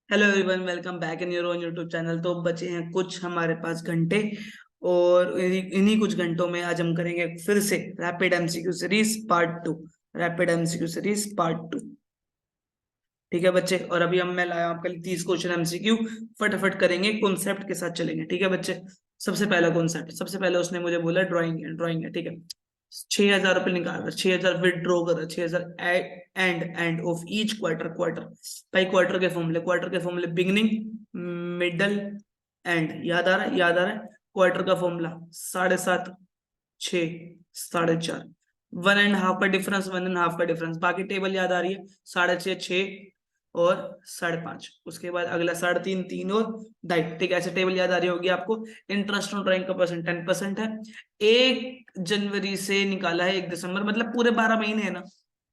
Hello everyone, welcome back in your own YouTube channel. तो बचे हैं कुछ हमारे पास घंटे, और इन्हीं कुछ घंटों में आज हम करेंगे फिर से rapid MCQ series part 2। Rapid MCQ series part 2। ठीक है बच्चे, और अभी हम मैं लाया हूं आपके लिए 30 क्वेश्चन एमसीक्यू। फटाफट करेंगे, कॉन्सेप्ट के साथ चलेंगे। ठीक है बच्चे, सबसे पहला कॉन्सेप्ट, सबसे पहले उसने मुझे बोला ड्राइंग है, ड्राइंग है। ठीक है, 6,000 रुपये निकाल रहा, 6,000 विदड्रॉ कर रहा, 6,000 end of each quarter. Quarter भाई, क्वार्टर के फॉर्मूले बिगनिंग, मिडल, एंड। याद आ रहा है, याद आ रहा है। क्वार्टर का फॉर्मूला 7.5, 6, 4.5। 1.5 का डिफरेंस, 1.5 का डिफरेंस। बाकी टेबल याद आ रही है, 6.5, 6 और 5.5। उसके बाद अगला 3.5, 3 और 2.5। ठीक है, ऐसे टेबल याद आ रही होगी आपको। इंटरेस्ट ऑन ड्राइंग का परसेंट 10% है। 1 जनवरी से निकाला है 1 दिसंबर, मतलब पूरे 12 महीने है ना,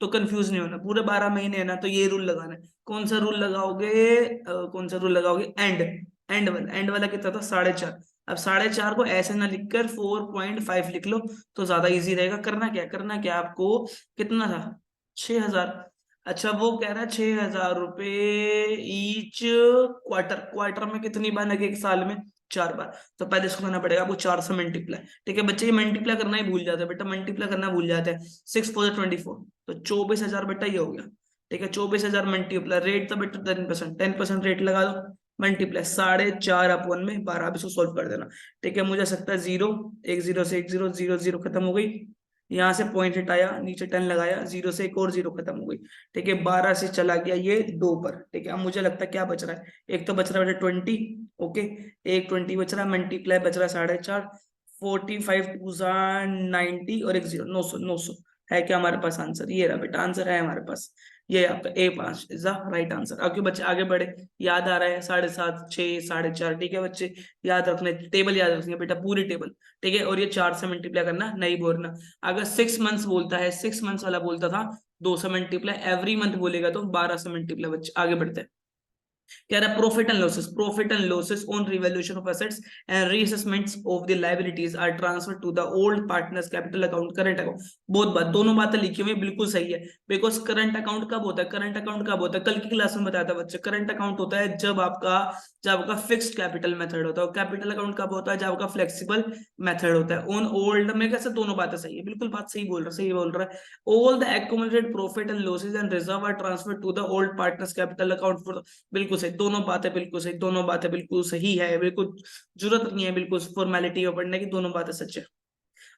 तो कंफ्यूज नहीं होना। पूरे 12 महीने है ना, तो ये रूल लगाना है। कौन सा रूल लगाओगे? कौन सा रूल लगाओगे? एंड वाला कितना था? 4.5। अब 4.5 को ऐसे ना लिखकर 4.5 लिख लो, तो ज्यादा इजी रहेगा। करना क्या आपको? कितना था? 6,000। अच्छा, वो कह रहा है 6,000 रुपये ईच क्वार्टर। क्वार्टर में कितनी बार लगे एक साल में? 4 बार। तो पहले इसको करना पड़ेगा आपको 4 से मल्टीप्लाई। ठीक है बच्चे, ये मल्टीप्लाई करना ही भूल जाते हैं बेटा, मल्टीप्लाई करना भूल जाते हैं। 6 4 24, तो 24,000 बेटा ये हो गया। ठीक है, 24,000 मल्टीप्लाई, रेट तो बेटा 10%, 10% रेट लगा दो। मल्टीप्लाई 4.5/12। अब इसको सोल्व कर देना। ठीक है, मुझे सकता है जीरो, एक जीरो से एक जीरो, जीरो जीरो खत्म हो गई। यहाँ से पॉइंट हटाया, नीचे 10 लगाया, जीरो से एक और जीरो खत्म हो गई। ठीक है, 12 से चला गया ये 2 पर। ठीक है, अब मुझे लगता है क्या बच रहा है? एक तो बच रहा है बेटा 20। ओके, एक 20 बच रहा है, मल्टीप्लाई बच रहा है 4.5। 45 टू 90 और एक जीरो, 900। 900 है क्या हमारे पास आंसर? ये रहा बेटा, आंसर है हमारे पास। ये आपका A5 is the right answer. आगे बच्चे आगे बढ़े। याद आ रहा है? 7.5, 6, 4.5। ठीक है बच्चे, याद रखने, टेबल याद रखनी है बेटा, पूरी टेबल। ठीक है, और ये 4 से मल्टीप्लाई करना नहीं बोलना। अगर 6 मंथ्स बोलता है, 6 मंथ्स वाला बोलता था 2 से मल्टीप्लाई, एवरी मंथ बोलेगा तो 12 से मल्टीप्लाई। बच्चे आगे बढ़ते हैं। कह रहा है profit and losses on revaluation of assets and reassessments of the liabilities are transfer to the old partners capital account, current account. बहुत बात, दोनों बातें लिखी हुई बिल्कुल सही है। बिकॉज करंट अकाउंट कब होता है? करंट अकाउंट कब होता है? कल की क्लास में बताया था बच्चे, करंट अकाउंट होता है जब आपका फिक्स्ड कैपिटल मेथड होता है। कैपिटल अकाउंट कब होता है? जब आपका फ्लेक्सिबल मेथड होता है। ऑन ओल्ड में कैसे, दोनों बातें सही है, बिल्कुल बात सही बोल रहा है। All the accumulated profit and losses and reserve are transfer to the old partners capital account for. बिल्कुल सही, दोनों बातें बिल्कुल सही, दोनों बातें बिल्कुल सही है। बिल्कुल जरूरत नहीं है बिल्कुल फॉर्मेलिटी में पढ़ने की, दोनों बातें सच है।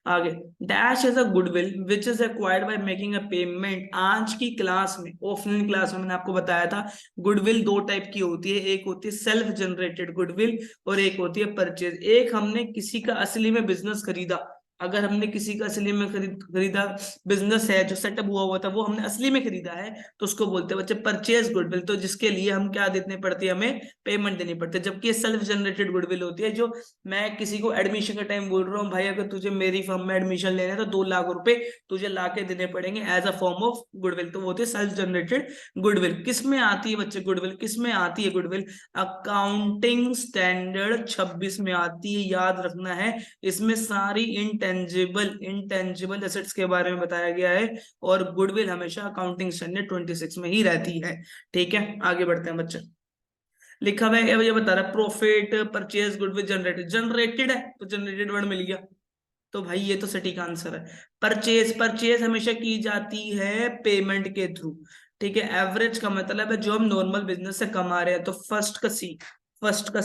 आगे, dash is a goodwill which is acquired by making a payment. आज की क्लास में, ऑफलाइन क्लास में मैंने आपको बताया था गुडविल 2 टाइप की होती है। एक होती है सेल्फ जनरेटेड गुडविल और एक होती है परचेज। एक, हमने किसी का असली में बिजनेस खरीदा। अगर हमने किसी का असली में खरीदा बिजनेस है जो सेटअप हुआ था, वो हमने असली में खरीदा है, तो उसको बोलते हैं बच्चे परचेज गुडविल। तो जिसके लिए हम क्या देने पड़ती है? हमें पेमेंट देनी पड़ती है। जबकि सेल्फ जनरेटेड गुडविल होती है जो मैं किसी को एडमिशन के टाइम बोल रहा हूँ, भाई अगर तुझे मेरी फर्म में एडमिशन लेना है तो 2 लाख रुपए तुझे ला के देने पड़ेंगे as a form of goodwill. तो वो होती है सेल्फ जनरेटेड गुडविल। किस में आती है बच्चे गुडविल? किस में आती है गुडविल? अकाउंटिंग स्टैंडर्ड 26 में आती है, याद रखना है। इसमें सारी इंटेंजिबल एसेट्स के बारे में बताया गया है, और गुडविल हमेशा अकाउंटिंग स्टैंडर्ड 26 में ही रहती है। ठीक है, आगे बढ़ते हैं बच्चे। लिखा हुआ है, ये बता रहा है profit purchase goodwill generated. Generated है तो जनरेटेड वर्ड मिल गया, तो भाई ये तो सटीक आंसर है। परचेज हमेशा की जाती है पेमेंट के थ्रू। ठीक है, एवरेज का मतलब है जो हम नॉर्मल बिजनेस से कमा रहे हैं। तो फर्स्ट का सी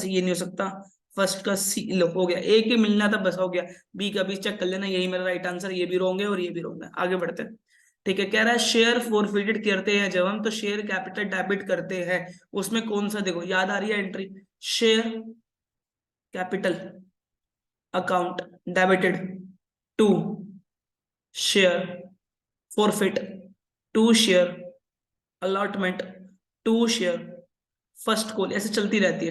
ये नहीं हो सकता। फर्स्ट का सी लो, हो गया। ए की मिलना था, बस हो गया। बी का भी चेक कर लेना, यही मेरा राइट आंसर। ये भी रोंग है और ये भी रोंग है। आगे बढ़ते हैं। ठीक है, कह रहा है शेयर फॉरफिटेड करते हैं जब हम, तो शेयर कैपिटल डेबिट करते हैं। उसमें कौन सा, देखो याद आ रही है entry? Share capital account debited to share forfeit, to share allotment, to share first call, ऐसे चलती रहती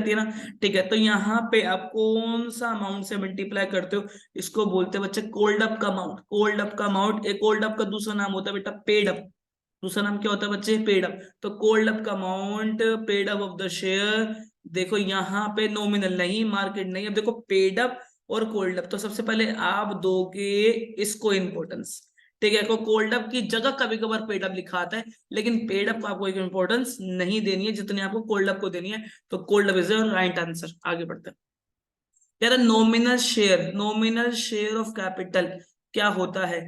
है ना। ठीक है, तो यहाँ पे आप कौन सा अमाउंट से मल्टीप्लाई करते हो? इसको बोलते हैं बच्चे कोल्ड अप का अमाउंट। कोल्ड अप का अमाउंट, एक कोल्ड अप का दूसरा नाम होता है बेटा पेड अप। दूसरा नाम क्या होता है बच्चे? Paid up. तो कोल्ड अप का amount, paid up of the share. देखो यहाँ पे नॉमिनल नहीं, मार्केट नहीं। अब देखो पेड अप और कोल्ड अप, तो सबसे पहले आप दोगे इसको इंपॉर्टेंस। ठीक है, को कोल्ड अप की जगह कभी कभार पेड अप लिखा आता है, लेकिन पेड अप को आपको एक इंपॉर्टेंस नहीं देनी है जितनी आपको कोल्ड अप को देनी है। तो cold up is right answer. आगे बढ़ते हैं। कह रहा नॉमिनल शेयर ऑफ कैपिटल क्या होता है?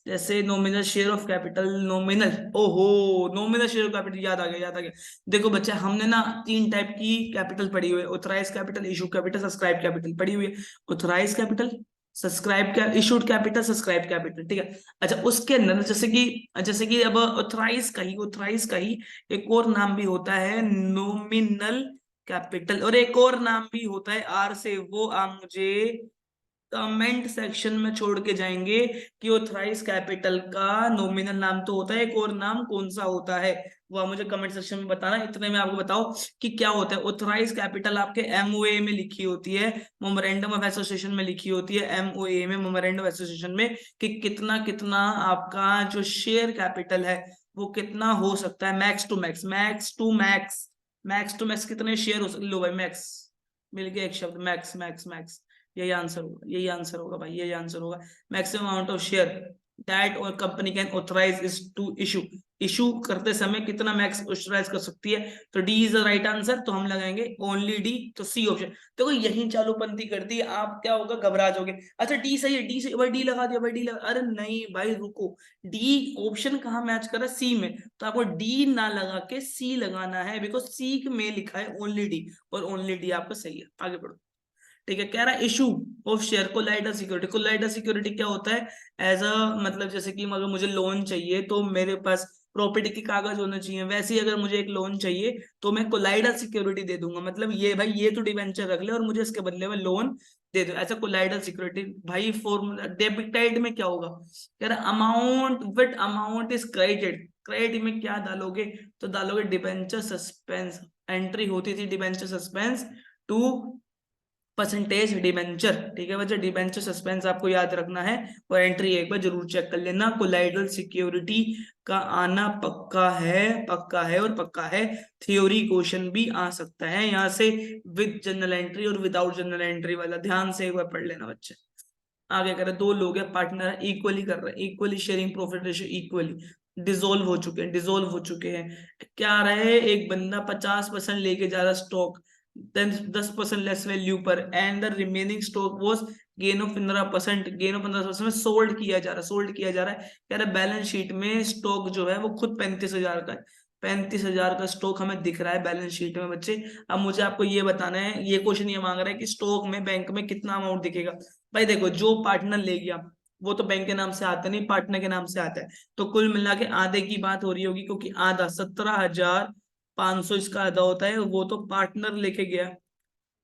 जैसे nominal share of capital, nominal, ओहो, नॉमिनल शेयर ऑफ कैपिटल, याद आ गया, याद आ गया। देखो बच्चा, हमने ना तीन टाइप की कैपिटल पढ़ी हुई है, authorise capital, issue capital, subscribe capital पढ़ी हुई है। ऑथराइज कैपिटल, सब्सक्राइब क्या, इशूड कैपिटल, सब्सक्राइब कैपिटल, ठीक है। अच्छा, उसके अंदर जैसे कि अब ऑथराइज का ही एक और नाम भी होता है नॉमिनल कैपिटल, और एक और नाम भी होता है आर से, वो आप मुझे कमेंट सेक्शन में छोड़ के जाएंगे कि ऑथराइज कैपिटल का नॉमिनल नाम तो होता है, एक और नाम कौन सा होता है वो आप मुझे कमेंट सेक्शन में बताना। इतने में आपको बताओ कि क्या होता है। ऑथराइज कैपिटल आपके एमओए में लिखी होती है, मोमेरेंडम ऑफ एसोसिएशन में लिखी होती है, एमओए में, मोमेरेंडम ऑफ एसोसिएशन में, कि कितना कितना आपका जो शेयर कैपिटल है वो कितना हो सकता है, max to max, max to max कितने शेयर हो सकते। लो भाई, मैक्स मिल गया एक शब्द, मैक्स, मैक्स। यही आंसर होगा, यही आंसर होगा भाई, यही आंसर होगा। Maximum amount of share that और company can authorize is to issue, issue करते समय कितना मैक्स ऑथराइज कर सकती है। तो D is the right answer, तो हम लगाएंगे ओनली डी, तो सी ऑप्शन। देखो यही चालूपंथी करती है, आप क्या होगा, घबरा जाओगे। अच्छा डी सही है, डी से भाई, डी लगा दिया भाई, डी लगा, अरे नहीं भाई रुको, डी ऑप्शन कहाँ मैच कर रहा है, सी में, तो आपको डी ना लगा के सी लगाना है, बिकॉज सी में लिखा है ओनली डी, और ओनली डी आपका सही है। आगे बढ़ो। ठीक है, कह रहा है issue of share, colloidal security. Colloidal security क्या होता है? एज अ, मतलब जैसे कि अगर मुझे लोन चाहिए तो मेरे पास प्रॉपर्टी के कागज होने चाहिए, वैसे ही अगर मुझे एक लोन चाहिए तो मैं कोलाइडल सिक्योरिटी दे दूंगा, मतलब ये भाई, ये तो डिवेंचर रख ले और मुझे इसके बदले में लोन दे दो, ऐसा कोलाइडल सिक्योरिटी। भाई फॉर्मूला डेबिट में क्या होगा? कह रहा amount, with amount is credited, credit में क्या डालोगे? तो डालोगे डिबेंचर सस्पेंस, एंट्री होती थी debenture suspense to percentage debenture. ठीक है बच्चा, डिबेंचर सस्पेंस आपको याद रखना है, और एंट्री एक बार जरूर चेक कर लेना। कोलाइडल सिक्योरिटी का आना पक्का है, पक्का है और पक्का है। थ्योरी क्वेश्चन भी आ सकता है यहाँ से, विद जनरल एंट्री और विदाउट जनरल एंट्री वाला, ध्यान से एक बार पढ़ लेना बच्चे। आगे करें, दो लोग हैं, पार्टनर इक्वली कर रहे हैं, equally sharing profit ratio, equally dissolve हो चुके हैं, डिसॉल्व हो चुके हैं। क्या रहे, एक बंदा 50% लेके जा रहा स्टॉक, देन 10% लेस वैल्यू पर, and the remaining stock was gain of 15%, gain of 15% में सोल्ड किया जा रहा है, सोल्ड किया जा रहा है। कह रहा है बैलेंस शीट में स्टॉक जो है वो खुद 35,000 का है, 35,000 का स्टॉक हमें दिख रहा है बैलेंस शीट में बच्चे। अब मुझे आपको ये बताना है, ये क्वेश्चन ये मांग रहा है कि स्टॉक में बैंक में कितना अमाउंट दिखेगा। भाई देखो, जो पार्टनर ले गया वो तो बैंक के नाम से आता नहीं, पार्टनर के नाम से आता है, तो कुल मिला के आधे की बात हो रही होगी, क्योंकि आधा 17,500 इसका आधा होता है, वो तो पार्टनर लेके गया।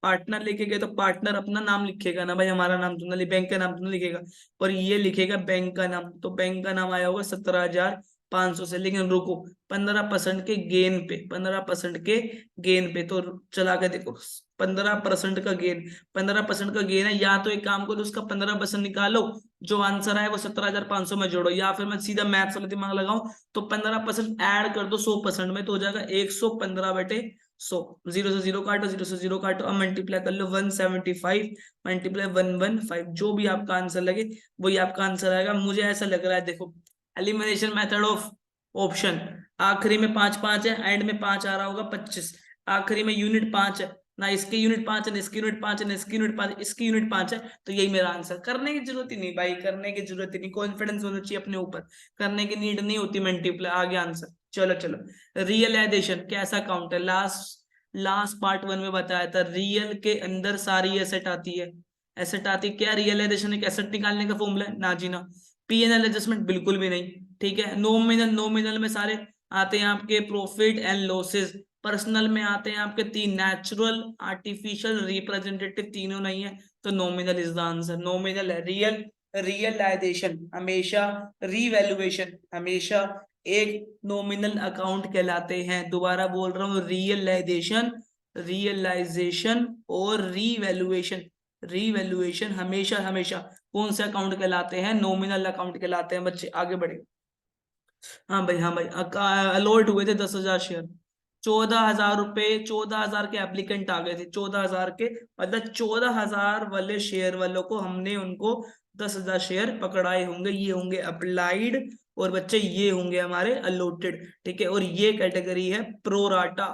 पार्टनर लेके गए तो पार्टनर अपना नाम लिखेगा ना भाई, हमारा नाम तो ना, बैंक का नाम तो ना लिखेगा, और ये लिखेगा बैंक का नाम, तो बैंक का नाम आया होगा 17,500 से। लेकिन रुको, 15% के गेन पे, 15% के गेन पे, तो चला के देखो, 15% का गेन, 15% का गेन है, या तो एक काम करो, उसका 15% निकालो, जो आंसर आए वो 17,500 में जोड़ो, या फिर मैं सीधा मैथ्स वाला दिमाग लगाऊं तो 15% ऐड कर दो 100% में, तो हो जाएगा 115/100। जीरो से जीरो काटो, जीरो से जीरो काटो, अब मल्टीप्लाई कर लो 175 मल्टीप्लाई 115, जो भी आपका आंसर लगे वही आपका आंसर आएगा। मुझे ऐसा लग रहा है, देखो एलिमिनेशन मेथड ऑफ ऑप्शन, आखिरी में 5 5 है, एंड में 5 आ रहा होगा 25, आखिरी में यूनिट 5 है ना, इसके यूनिट 5 है ना, इसकी यूनिट 5 है ना, इसकी यूनिट 5, इसकी यूनिट 5 है, तो यही मेरा आंसर। करने की जरूरत ही नहीं भाई, करने की जरूरत ही नहीं, कॉन्फिडेंस होना चाहिए अपने ऊपर, करने की नीड नहीं होती मल्टीप्लाई। आगे आंसर, चलो चलो। रियलाइजेशन कैसा काउंट है? लास्ट पार्ट 1 में बताया था, रियल के अंदर सारी एसेट आती है, एसेट आती है क्या? रियलाइजेशन एक एसेट निकालने का फॉर्मूला है ना जी ना। P&L एडजस्टमेंट बिल्कुल भी नहीं। ठीक है, नॉमिनल में सारे आते हैं आपके प्रॉफिट एंड लॉसेस, पर्सनल में आते हैं आपके 3, नेचुरल, आर्टिफिशियल, रिप्रेजेंटेटिव, तीनों नहीं है, तो nominal is the answer. Nominal है, रियलाइजेशन हमेशा, रिवैल्यूएशन हमेशा एक नॉमिनल अकाउंट कहलाते हैं। दोबारा बोल रहा हूँ, रियलाइजेशन, रियलाइजेशन और रिवैल्यूएशन, रिवैल्यूएशन हमेशा हमेशा कौन से अकाउंट कहलाते हैं? नॉमिनल अकाउंट कहलाते हैं बच्चे। आगे बढ़े। हाँ भाई, हाँ भाई, अलॉट हुए थे 10,000 शेयर, 14,000 रुपए, 14,000 के एप्लीकेंट आ गए थे, 14,000 के, मतलब 14,000 वाले शेयर वालों को हमने उनको 10,000 शेयर पकड़ाए होंगे, ये होंगे अप्लाइड, और बच्चे ये होंगे हमारे अलॉटेड, ठीक है। और ये कैटेगरी है प्रोराटा,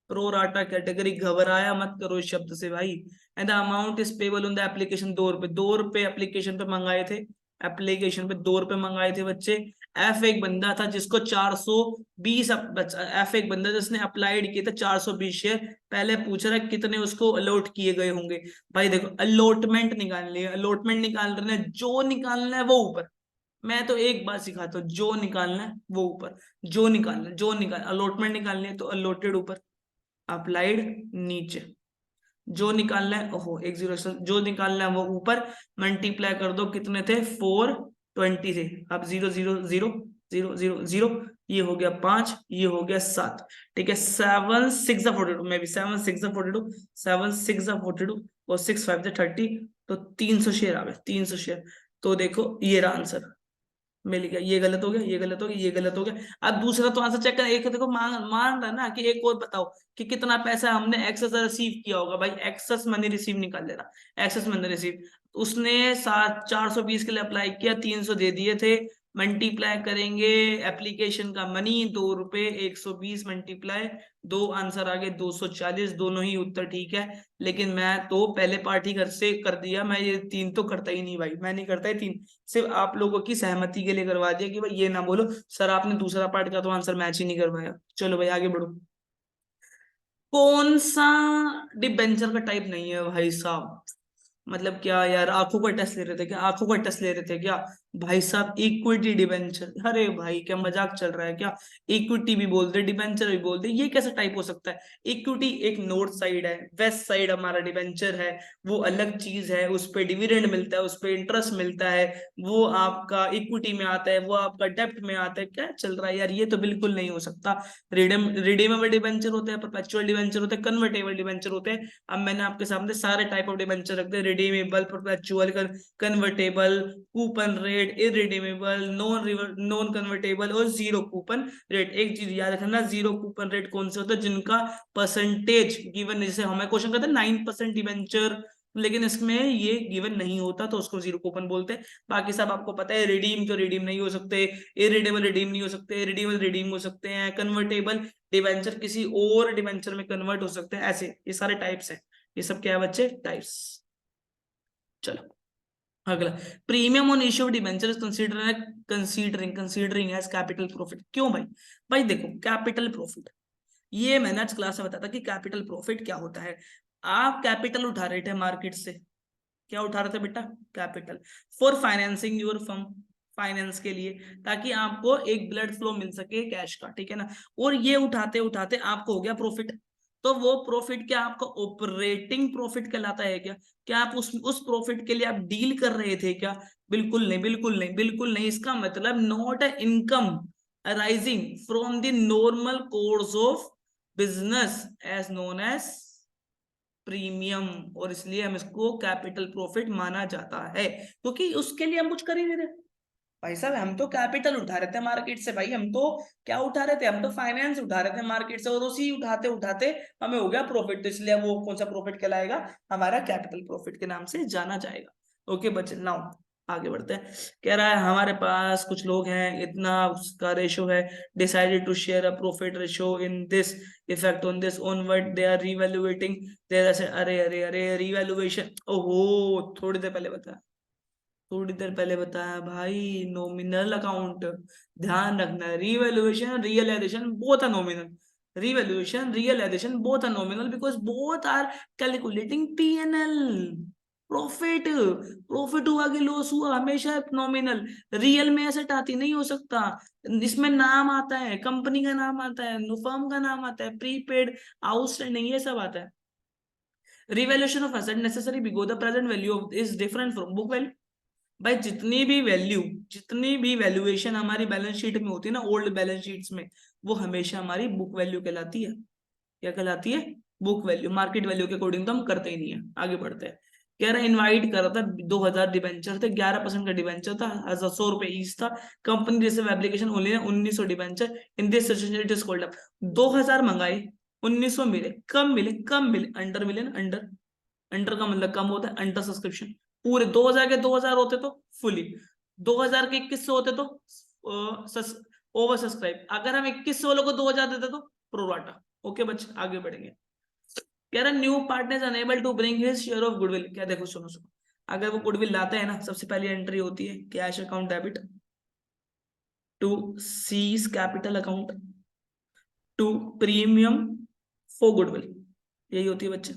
प्रोराटा कैटेगरी, घबराया मत करो इस शब्द से भाई। And the amount is payable on the application, 2 रुपए, 2 रुपए एप्लीकेशन पे मंगाए थे, एप्लीकेशन पे 2 रुपए मंगाए थे बच्चे। एफ एक बंदा था जिसको 420, एफ एक बंदा जिसने अप्लाइड किए थे 420 शेयर, पहले पूछ रहा है कितने उसको अलॉट किए गए होंगे। भाई देखो अलॉटमेंट निकालनी है, अलॉटमेंट निकाल रहे हैं, जो निकालना है वो ऊपर। मैं तो एक बात सिखाता हूँ, जो निकालना है वो ऊपर, जो निकालना है, जो निकाल, अलॉटमेंट निकालनी है तो अलॉटेड ऊपर, अप्लाइड नीचे, जो निकालना है, ओहो एक जीरो, जो निकालना है वो ऊपर, मल्टीप्लाई कर दो, कितने थे 420 थे, अब 0 0 0 0 0 0, ये हो गया 5, ये हो गया 7, ठीक है। 7 6 42, मैं भी 7 6 42, 7 6 42 और 6 5 30, तो 300 शेयर आ गए, 300 शेयर। तो देखो ये रहा आंसर, मिल गया। ये गलत हो गया, ये गलत हो गया, ये गलत हो गया। अब दूसरा तो आंसर चेक कर, एक देखो मान रहा ना कि एक और बताओ कि कितना पैसा हमने एक्सेस रिसीव किया होगा। भाई एक्सेस मनी रिसीव निकाल लेना, एक्सेस मनी रिसीव, उसने 420 के लिए अप्लाई किया, 300 दे दिए थे, मल्टीप्लाई करेंगे एप्लीकेशन का मनी, 2 रुपए, 120 मल्टीप्लाई, दो आंसर आ गए 240, दोनों ही उत्तर ठीक है। लेकिन मैं तो पहले पार्ट ही घर से कर दिया, मैं ये 3 तो करता ही नहीं भाई, मैं नहीं करता ये 3, सिर्फ आप लोगों की सहमति के लिए करवा दिया कि भाई ये ना बोलो सर आपने दूसरा पार्ट का तो आंसर मैच ही नहीं करवाया। चलो भाई आगे बढ़ो। कौन सा डिबेंचर का टाइप नहीं है भाई साहब? मतलब क्या यार, आंखों का टेस्ट ले रहे थे क्या, आंखों का टेस्ट ले रहे थे क्या भाई साहब? इक्विटी डिबेंचर, अरे भाई क्या मजाक चल रहा है क्या? इक्विटी भी बोलते, डिबेंचर भी बोलते, ये कैसा टाइप हो सकता है? इक्विटी एक नॉर्थ साइड है, वेस्ट साइड हमारा डिबेंचर है, वो अलग चीज है, उस पे डिविडेंड मिलता है, उस पे इंटरेस्ट मिलता है, वो आपका इक्विटी में आता है, वो आपका डेप्ट में आता है। क्या चल रहा है यार, ये तो बिल्कुल नहीं हो सकता। रिडीमेबल डिबेंचर होते हैं, परपेचुअल डिबेंचर होते हैं, कन्वर्टेबल डिबेंचर होते हैं। अब मैंने आपके सामने सारे टाइप ऑफ डिबेंचर रख दिए, redeemable, perpetual, convertible, coupon rate, irredeemable, non convertible और जीरो कूपन रेट। एक चीज याद रखना, जीरो कूपन रेट कौन से होते हैं? जिनका परसेंटेज गिवन, जैसे हमें क्वेश्चन करते हैं 9% डिबेंचर, लेकिन इसमें ये गिवन नहीं होता तो उसको जीरो कूपन बोलते हैं। बाकी सब आपको पता है, रिडीम तो रिडीम नहीं हो सकते, इरिडेबल रिडीम नहीं हो सकते, रिडीमेबल रिडीम हो सकते हैं, कन्वर्टेबल डिबेंचर किसी और डिबेंचर में कन्वर्ट हो सकते हैं, ऐसे ये सारे टाइप्स हैं। ये सब क्या है बच्चे? टाइप्स। चलो अगला, premium on issue of debenture is considering as capital profit. क्यों भाई? भाई देखो कैपिटल प्रॉफिट, ये मैंने आज क्लास में बताया था कि कैपिटल प्रॉफिट क्या होता है। आप कैपिटल उठा रहे थे मार्केट से, क्या उठा रहे थे बेटा? Capital, for financing your firm, finance के लिए, ताकि आपको एक ब्लड फ्लो मिल सके कैश का, ठीक है ना। और ये उठाते उठाते आपको हो गया प्रॉफिट, तो वो प्रॉफिट क्या आपका ऑपरेटिंग प्रॉफिट कहलाता है क्या? क्या आप उस प्रॉफिट के लिए आप डील कर रहे थे क्या? बिल्कुल नहीं, बिल्कुल नहीं, बिल्कुल नहीं। इसका मतलब not a income arising from the normal course of business as known as premium, और इसलिए हम इसको कैपिटल प्रॉफिट माना जाता है, क्योंकि उसके लिए हम कुछ कर ही नहीं रहे। भाई साहब हम तो कैपिटल उठा रहे थे मार्केट से, भाई हम तो क्या उठा रहे थे? हम तो फाइनेंस उठा रहे थे मार्केट से, और उसी उठाते उठाते हमें हो गया प्रॉफिट, तो इसलिए वो कौन सा प्रॉफिट कहलाएगा? हमारा कैपिटल प्रॉफिट के नाम से जाना जाएगा। ओके बच्चे, नाउ आगे बढ़ते हैं। कह रहा है हमारे पास कुछ लोग हैं, इतना उसका रेशो है, decided to share a profit ratio in this effect on this onward they are revaluating their asset. अरे अरे अरे, रिवैल्यूएशन, ओहो थोड़ी देर पहले बताया, थोड़ी देर पहले बताया भाई, नॉमिनल अकाउंट। ध्यान रखना, revaluation realisation both are nominal, revaluation realisation both are nominal, because both are calculating PNL. Profit, profit हुआ कि लॉस हुआ, हमेशा नॉमिनल। रियल में एसेट आती नहीं हो सकता, इसमें नाम आता है, कंपनी का नाम आता है, फर्म का नाम आता है, प्रीपेड, आउटस्टैंडिंग, ये सब आता है। Revaluation of asset necessary because the present value is different from book value. भाई जितनी भी वैल्यू, जितनी भी वैल्यूएशन हमारी बैलेंस शीट में होती है ना, ओल्ड बैलेंस शीट्स में, वो हमेशा हमारी बुक वैल्यू कहलाती है। क्या कहलाती है? Book value. मार्केट वैल्यू के अकॉर्डिंग तो हम करते ही नहीं है। आगे बढ़ते हैं। कह रहा है इनवाइट कर रहा था, 2,000 डिबेंचर थे, 11% का डिबेंचर था, 100 रुपए ईच था, company receive application only 1900 debenture in this situation it is called up. 2,000 मंगाए, 1900 मिले, कम मिले, कम मिले, अंडर मिले ना, अंडर, अंडर का मतलब कम होता है, अंडर सब्सक्रिप्शन। पूरे 2000 के 2000 होते तो फुली, 2000 के 2100 होते तो ओवर सब्सक्राइब, अगर हम 2100 वालों को 2000 देते तो प्रोराटा। ओके बच्चे आगे बढ़ेंगे। कह रहा new partner unable to bring his share of goodwill. क्या देखो सुनो सुनो, अगर वो गुडविल लाते हैं ना, सबसे पहली एंट्री होती है cash account debit to C's capital account to premium for goodwill, यही होती है बच्चे।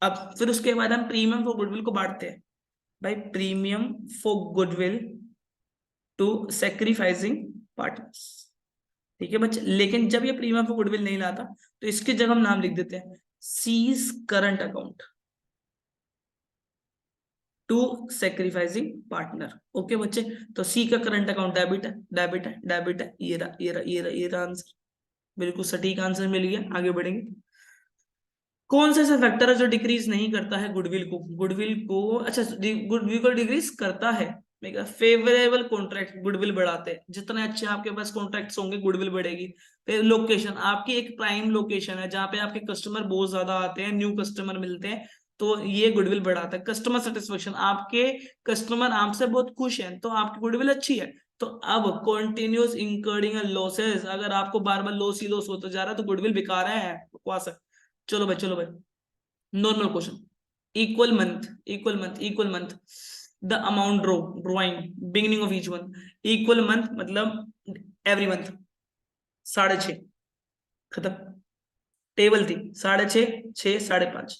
अब फिर उसके बाद हम प्रीमियम फॉर गुडविल को बांटते हैं भाई, premium for goodwill to sacrificing partners. ठीक है बच्चे, लेकिन जब ये प्रीमियम फॉर गुडविल नहीं लाता तो इसकी जगह हम नाम लिख देते हैं C's current account to sacrificing partner. Okay बच्चे, तो सी का करंट अकाउंट डेबिट है, डेबिट है, डेबिट है, ये रहा ये रहा ये रहा ये रहा आंसर, बिल्कुल सटीक आंसर मिल गया। आगे बढ़ेंगे। कौन सा ऐसा फैक्टर है जो डिक्रीज नहीं करता है गुडविल को? गुडविल को, अच्छा गुडविल को डिक्रीज करता है, फेवरेबल कॉन्ट्रैक्ट गुडविल बढ़ाते हैं, जितने अच्छे आपके पास कॉन्ट्रैक्ट्स होंगे गुडविल बढ़ेगी। फिर लोकेशन, आपकी एक प्राइम लोकेशन है जहां पे आपके कस्टमर बहुत ज्यादा आते हैं, न्यू कस्टमर मिलते हैं, तो ये गुडविल बढ़ाता है। कस्टमर सेटिस्फेक्शन, आपके कस्टमर आपसे बहुत खुश हैं तो आपकी गुडविल अच्छी है। तो अब कॉन्टिन्यूस इंकरिंग लॉसेस, अगर आपको बार बार लॉस ही लॉस होता जा रहा है तो गुडविल बेकार है, बकवास है। चलो भाई चलो भाई, normal question. Equal month, equal month, equal month, the amount drawing beginning of each month. Equal month मतलब एवरी मंथ 6.5, खत्म। टेबल थी 6.5, 6, 5.5,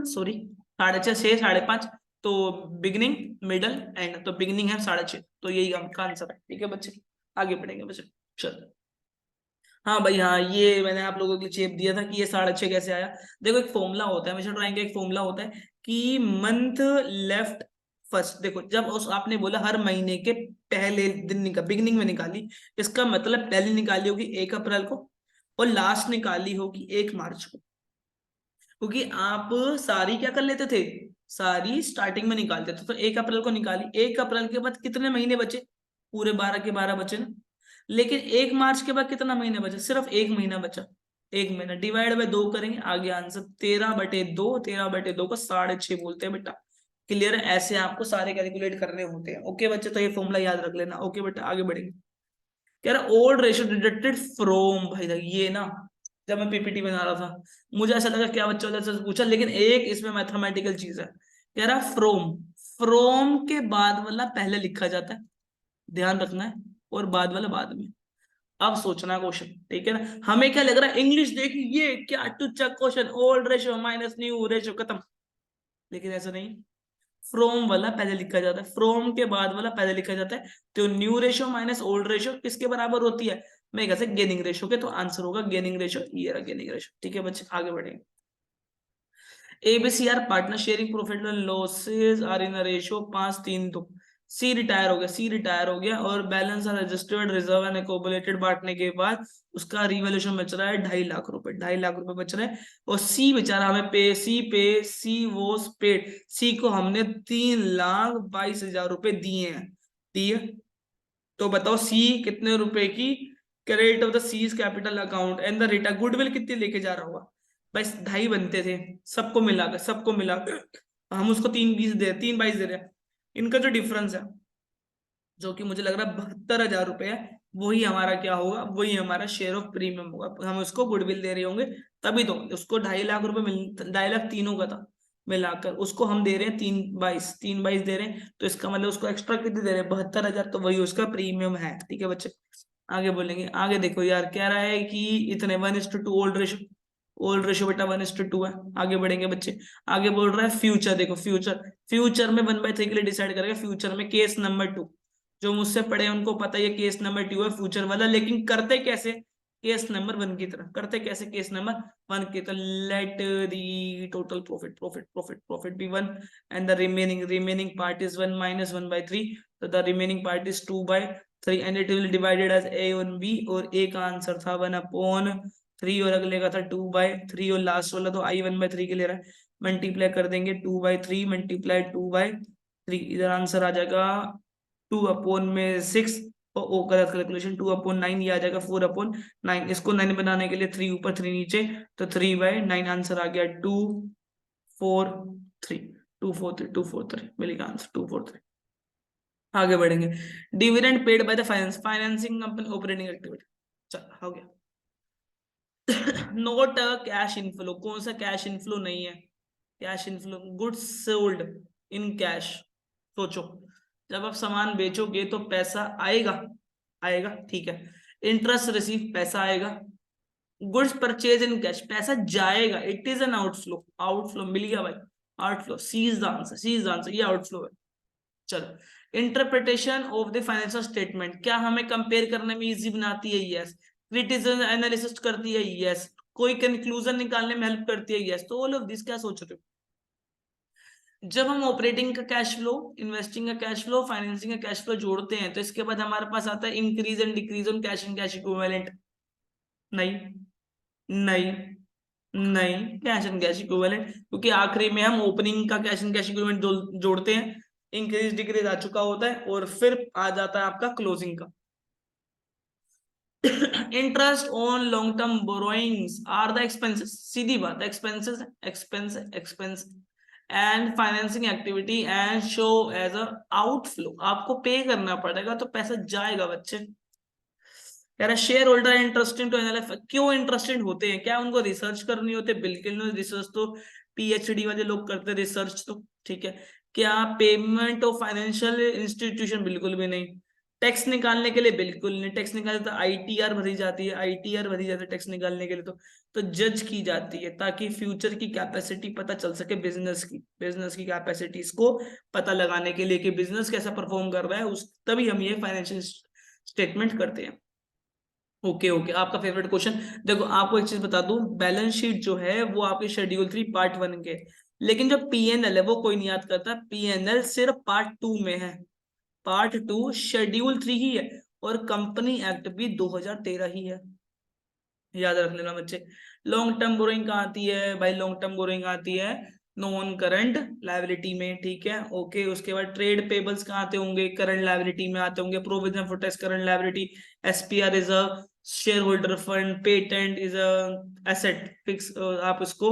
सॉरी 6.5, 6, 5.5, तो बिगिनिंग मिडल एंड, तो बिगिनिंग है 6.5, तो यही का आंसर है। ठीक है बच्चे, आगे बढ़ेंगे बच्चे। चलो हाँ भाई हाँ, ये मैंने आप लोगों के लिए चेप दिया था कि ये 6.5 कैसे आया। देखो एक फॉर्मूला होता है हमेशा ड्राइंग का, एक फॉर्मूला होता है कि मंथ लेफ्ट फर्स्ट। देखो जब उस आपने बोला हर महीने के पहले दिन निकाल, बिगिनिंग में निकाली, इसका मतलब पहले निकाली होगी 1 अप्रैल को और लास्ट निकाली होगी 1 मार्च को, क्योंकि आप सारी क्या कर लेते थे, सारी स्टार्टिंग में निकालते थे। तो 1 अप्रैल को निकाली, 1 अप्रैल के बाद कितने महीने बचे? पूरे 12 के 12 बचे ना। लेकिन 1 मार्च के बाद कितना महीना बचा? सिर्फ 1 महीना बचा। 1 महीना डिवाइड बाय 2 करेंगे, आगे आंसर 13/2, 13/2 को 6.5 बोलते हैं बेटा। क्लियर है? ऐसे आपको सारे कैलकुलेट करने होते हैं। ओके बच्चे, तो ये फॉर्मूला याद रख लेना। ओके बेटा आगे बढ़ेंगे। कह रहा ओल्ड रेशियो डिडक्टेड फ्रॉम, भाई ये ना जब मैं पीपीटी बना रहा था मुझे ऐसा लगा क्या बच्चा वाला से पूछा, लेकिन एक इसमें मैथमेटिकल चीज है। कह रहा फ्रॉम, फ्रॉम के बाद वाला पहले लिखा जाता है, ध्यान रखना है, और बाद वाला बाद में। अब सोचना क्वेश्चन, ठीक है ना? हमें क्या लग रहा है, इंग्लिश देखी ये क्या टुच्चा question, old ratio minus new ratio खत्म, लेकिन ऐसा नहीं। फ्रॉम वाला पहले लिखा जाता है, फ्रॉम के बाद वाला पहले लिखा जाता है। तो new ratio minus old ratio किसके बराबर होती है? मैं कैसे गेनिंग रेशियो के, तो आंसर होगा गेनिंग रेशियो, ये रहा गेनिंग रेशियो। ठीक है बच्चे आगे बढ़ेंगे। ABC are partner sharing profit and losses are in ratio 5:3:2। C retire हो गया, सी रिटायर हो गया और balance are registered reserve and accumulated बांटने के बाद उसका रिवैल्यूएशन बच रहा है 2.5 लाख रुपए, 2.5 लाख रुपए बच रहे हैं। और सी बेचारा हमें सी वॉज पेड, सी को हमने 3,22,000 रुपए दिए हैं, दिए। तो बताओ सी कितने रुपए की credit of the seize capital account and the return goodwill कितनी लेके जा रहा होगा? बस 2.5 बनते थे, सबको मिलाकर हम उसको 3 22 दे रहे हैं। इनका जो डिफरेंस है, जो कि मुझे लग रहा है 72,000 रुपए है, वही हमारा क्या होगा, वही हमारा शेयर ऑफ प्रीमियम होगा। हम उसको गुडविल दे रहे होंगे, तभी तो उसको 2.5 लाख रुपए मिल, 2.5 लाख तीनों का था मिलाकर, उसको हम दे रहे हैं 3 22 दे रहे हैं, तो इसका मतलब उसको एक्स्ट्रा कितने दे रहे हैं? 72,000, तो वही उसका प्रीमियम है। ठीक है बच्चे आगे बोलेंगे। आगे देखो यार, कह रहा है कि इतने 1:2 ओल्ड रेशियो, ओल्ड रेशियो बेटा 1:2 है। आगे बढ़ेंगे बच्चे। आगे बोल रहा है फ्यूचर, देखो फ्यूचर, फ्यूचर में 1/3 के लिए डिसाइड करेगा। फ्यूचर में केस नंबर 2, जो मुझसे पढ़े उनको पता है ये केस नंबर 2 है फ्यूचर वाला, लेकिन करते कैसे? केस नंबर 1 की तरह करते कैसे? केस नंबर 1 की तरह, let the total profit be 1 and the remaining part is 1 minus 1/3, तो the remaining part is 2/3 and it will divided as A on B. और ए का आंसर था 1/3 और अगले का था 2/3 और लास्ट वाला तो आई 1/3 के ले रहा है। मल्टीप्लाई कर देंगे 2/3 मल्टीप्लाई 2/3, इधर आंसर आ जाएगा 2/6, और ओ गलत कैलकुलेशन 2/9, ये आ जाएगा 4/9। इसको 9 बनाने के लिए 3 ऊपर 3 नीचे, तो 3/9 आंसर आ गया 2 243 243 243 मिलेगा आंसर 243। आगे बढ़ेंगे। Dividend paid by the financing company operating activity. चल हो गया। नोट कैश इनफ्लो, कौन सा कैश इनफ्लो नहीं है? Cash inflow, goods sold in cash. सोचो, जब आप सामान बेचोगे तो पैसा आएगा, आएगा, ठीक है। इंटरेस्ट रिसीव, पैसा आएगा। गुड्स परचेज इन कैश, पैसा जाएगा, it is an outflow. Outflow मिल गया भाई, outflow, C is the answer, C is the answer, ये आउटफ्लो है। चलो, interpretation of the financial statement, क्या हमें कंपेयर करने में इजी बनाती है? यस। क्रिटिसिज्म एनालिसिस करती है? यस। कोई कंक्लूजन निकालने में हेल्प करती है? यस। तो ऑल ऑफ दिस क्या सोच रहे हो? जब हम ऑपरेटिंग का कैश फ्लो, इन्वेस्टिंग का कैश फ्लो, फाइनेंसिंग का कैश फ्लो जोड़ते हैं तो इसके बाद हमारे पास आता है increase and decrease on cash and cash equivalent. नहीं, नहीं, नहीं, कैश एंड कैश इक्विवेलेंट, क्योंकि आखिरी में हम ओपनिंग का कैश एंड कैश इक्विवेलेंट जोड़ते हैं। इंक्रीज डिक्रीज आ चुका होता है और फिर आ जाता है आपका क्लोजिंग का। Interest on long term borrowings are the expenses, सीधी बात है, expenses, expense, expense and financing activity and show as a outflow. आपको पे करना पड़ेगा तो पैसा जाएगा बच्चे। कह रहा shareholder interested to analyse, क्यों इंटरेस्टेड होते हैं? क्या उनको रिसर्च करनी होती है? बिल्कुल नहीं, रिसर्च तो पीएचडी वाले लोग करते हैं, रिसर्च तो, ठीक है। क्या पेमेंट ऑफ फाइनेंशियल इंस्टीट्यूशन? बिल्कुल भी नहीं। टैक्स निकालने के लिए? बिल्कुल नहीं। टैक्स निकालने तो आईटीआर भरी जाती है, आईटीआर भरी जाती है टैक्स निकालने के लिए, तो जज की जाती है ताकि फ्यूचर की कैपेसिटी पता चल सके, बिजनेस की कैपेसिटीज को पता लगाने के लिए कि बिजनेस कैसा परफॉर्म कर रहा है, उस तभी हम ये फाइनेंशियल स्टेटमेंट करते हैं। ओके ओके, आपका फेवरेट क्वेश्चन। देखो आपको एक चीज बता दूं, बैलेंस शीट जो है वो आपके शेड्यूल 3 पार्ट 1 के, लेकिन जो पीएनएल है वो कोई नहीं याद करता। पीएनएल सिर्फ पार्ट 2 में है। पार्ट 2 शेड्यूल 3 ही है, और कंपनी एक्ट भी 2013 ही है, याद रख लेना बच्चे। लॉन्ग टर्म बोरोइंग कहाँ आती है भाई? लॉन्ग टर्म बोरोइंग आती है नॉन करंट लायबिलिटी में, ठीक है। ओके, उसके बाद ट्रेड पेबल्स कहाँ आते होंगे? करंट लायबिलिटी में आते होंगे। Provision for tax current liability. SPR is a share holder fund. Patent is a asset fix, आप इसको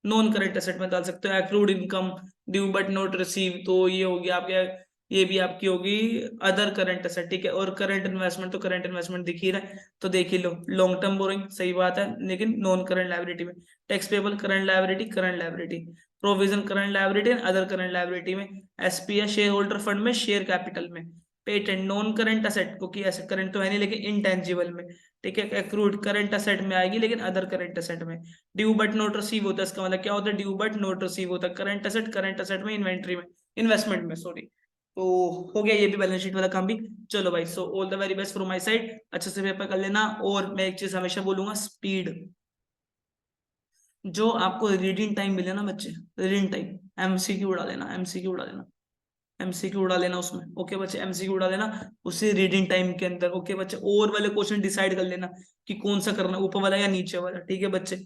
नॉन करंट एसेट में डाल सकते हो। Accrued income, due but not receive, तो ये हो गया आपके, ये भी आपकी होगी अदर करंट एसेट, ठीक है। और करंट इन्वेस्टमेंट, तो करंट इन्वेस्टमेंट दिख ही रहा है, तो देख ही लो। लॉन्ग टर्म बोरिंग सही बात है, लेकिन नॉन करंट लायबिलिटी में। Tax payable current liability, current liability. Provision current liability and other current liability में। एसपी है शेयर होल्डर फंड में, शेयर कैपिटल में। पेटेंट नॉन करंट एसेट, क्योंकि एसेट करंट तो है नहीं लेकिन इनटेंजिबल में, ठीक है। एक्रूड करंट एसेट में आएगी लेकिन अदर करंट एसेट में। ड्यू बट नॉट रिसीव होता है, इसका मतलब क्या होता है? ड्यू बट नॉट रिसीव होता है करंट एसेट, करंट एसेट में, इन्वेंट्री में, इन्वेस्टमेंट में, सॉरी। तो हो गया ये भी बैलेंस शीट वाला काम भी। चलो भाई, so all the very best from my side, अच्छे से पेपर कर लेना। और मैं एक चीज हमेशा बोलूंगा, स्पीड। जो आपको रीडिंग टाइम मिले ना बच्चे, रीडिंग टाइम, एमसीक्यू उड़ा लेना, एमसीक्यू उड़ा लेना, एमसीक्यू उड़ा लेना उसमें। ओके बच्चे, एमसीक्यू उड़ा लेना उसी रीडिंग टाइम के अंदर। ओके बच्चे, और वाले क्वेश्चन डिसाइड कर लेना कि कौन सा करना, ऊपर वाला या नीचे वाला, ठीक है बच्चे।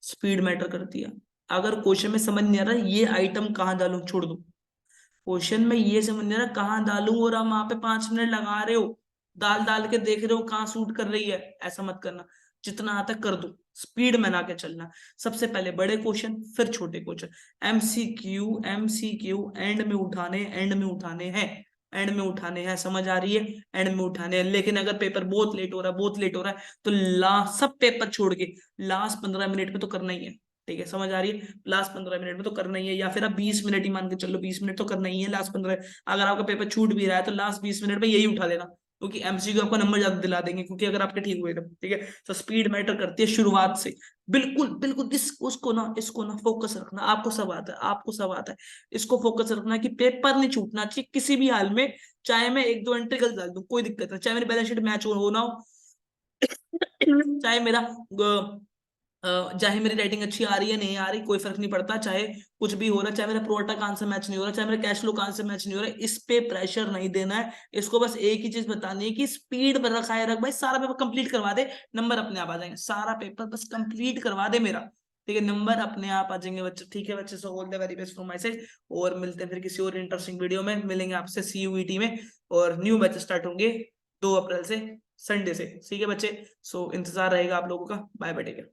स्पीड मैटर करती है। अगर क्वेश्चन में समझ नहीं आ रहा ये आइटम कहाँ डालूं, छोड़ दो। क्वेश्चन में ये समझ नहीं आ रहा कहाँ डालूं, और आप वहां पे 5 मिनट लगा रहे हो, डाल डाल के देख रहे हो कहाँ सूट कर रही है, ऐसा मत करना। जितना आता है कर दो, स्पीड में ना के चलना। सबसे पहले बड़े क्वेश्चन, फिर छोटे क्वेश्चन। एमसीक्यू, एमसीक्यू एंड में उठाने, एंड में उठाने हैं, एंड में उठाने हैं, समझ आ रही है? एंड में उठाने हैं। लेकिन अगर पेपर बहुत लेट हो रहा है, बहुत लेट हो रहा है, तो लास्ट सब पेपर छोड़ के लास्ट 15 मिनट में तो करना ही है, ठीक है। समझ आ रही है? लास्ट 15 मिनट में तो करना ही है, या फिर आप 20 मिनट ही मान के चलो, 20 मिनट तो करना ही है लास्ट 15। अगर आपका पेपर छूट भी रहा है तो लास्ट 20 मिनट में यही उठा लेना, क्योंकि एमसीक्यू आपको नंबर ज्यादा दिला देंगे, क्योंकि अगर आपके ठीक हुए तो, ठीक है। तो स्पीड मैटर करती है शुरुआत से। बिल्कुल बिल्कुल, इसको ना फोकस रखना, आपको सब आता है, आपको सब आता है। इसको फोकस रखना कि पेपर नहीं छूटना चाहिए किसी भी हाल में। चाहे मैं 1-2 एंट्री गलत डाल दूं, कोई दिक्कत नहीं। चाहे मेरी बैलेंस शीट मैच हो ना हो, चाहे मेरा चाहे मेरी राइटिंग अच्छी आ रही है नहीं आ रही, कोई फर्क नहीं पड़ता। चाहे कुछ भी हो रहा है, चाहे मेरा प्रोडक्ट का आंसर मैच नहीं हो रहा, चाहे मेरा कैश फ्लो का आंसर मैच नहीं हो रहा है, इस पे प्रेशर नहीं देना है। इसको बस एक ही चीज बतानी है कि स्पीड पर रखा है, रख भाई, सारा पेपर कंप्लीट करवा दे, नंबर अपने आप आ जाएंगे। सारा पेपर बस कंप्लीट करवा दे मेरा, ठीक है, नंबर अपने आप आ जाएंगे बच्चे, ठीक है बच्चे। So all the very best from my side, और मिलते हैं फिर किसी और इंटरेस्टिंग वीडियो में, मिलेंगे आपसे सीयूईटी में। और न्यू बैच स्टार्ट होंगे 2 अप्रैल से, संडे से, ठीक है बच्चे। सो इंतजार रहेगा आप लोगों का। Bye bye, take care.